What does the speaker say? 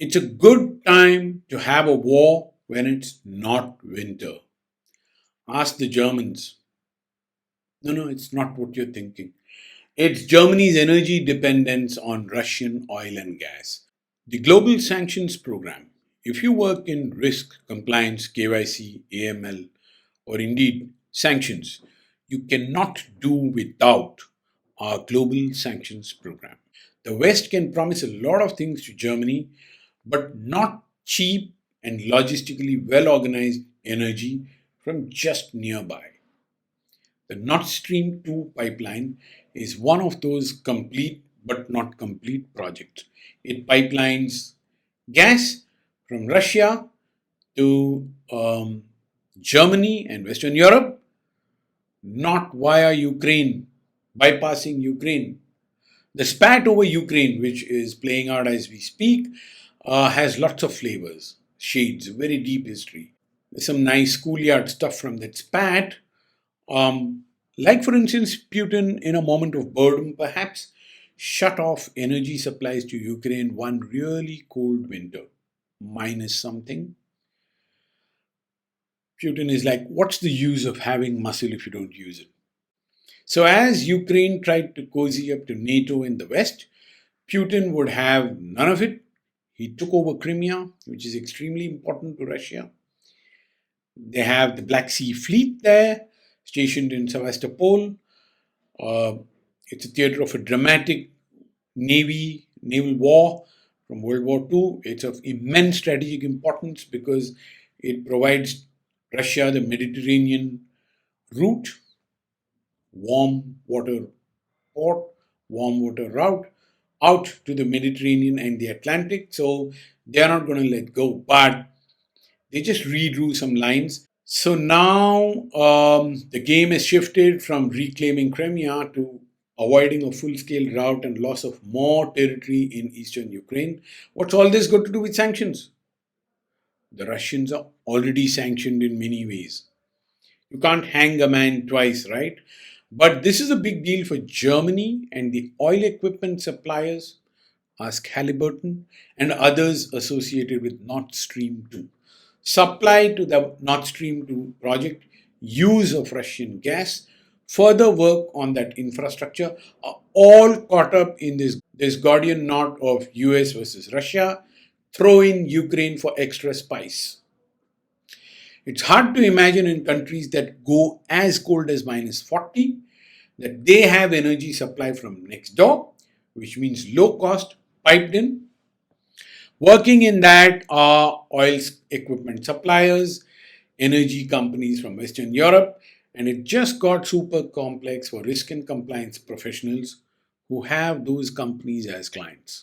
It's a good time to have a war when it's not winter. Ask the Germans. No, no, it's not what you're thinking. It's Germany's energy dependence on Russian oil and gas. The global sanctions program. If you work in risk, compliance, KYC, AML, or indeed sanctions, you cannot do without our global sanctions program. The West can promise a lot of things to Germany, but not cheap and logistically well organized energy from just nearby. The Nord Stream 2 pipeline is one of those complete but not complete projects. It pipelines gas from Russia to Germany and Western Europe, not via Ukraine, bypassing Ukraine. The spat over Ukraine, which is playing out as we speak, has lots of flavors, shades, very deep history. There's some nice schoolyard stuff from that spat. Like, for instance, Putin, in a moment of boredom, perhaps shut off energy supplies to Ukraine one really cold winter, minus something. Putin is like, what's the use of having muscle if you don't use it? So, as Ukraine tried to cozy up to NATO in the West, Putin would have none of it. He took over Crimea, which is extremely important to Russia. They have the Black Sea Fleet there, stationed in Sevastopol. Uh, it's a theater of a dramatic naval war from World War II. It's of immense strategic importance because it provides Russia the Mediterranean route, warm water port, warm water route out to the Mediterranean and the Atlantic. So they are not going to let go, but they just redrew some lines. So now the game has shifted from reclaiming Crimea to avoiding a full scale rout and loss of more territory in eastern Ukraine. What's all this got to do with sanctions? The Russians are already sanctioned in many ways. You can't hang a man twice, right? But this is a big deal for Germany and the oil equipment suppliers, ask Halliburton, and others associated with Nord Stream 2. Supply to the Nord Stream 2 project, use of Russian gas, further work on that infrastructure are all caught up in this Gordian knot of US versus Russia. Throw in Ukraine for extra spice. It's hard to imagine in countries that go as cold as minus 40 that they have energy supply from next door, which means low cost, piped in. Working in that are oil equipment suppliers, energy companies from Western Europe, and it just got super complex for risk and compliance professionals who have those companies as clients.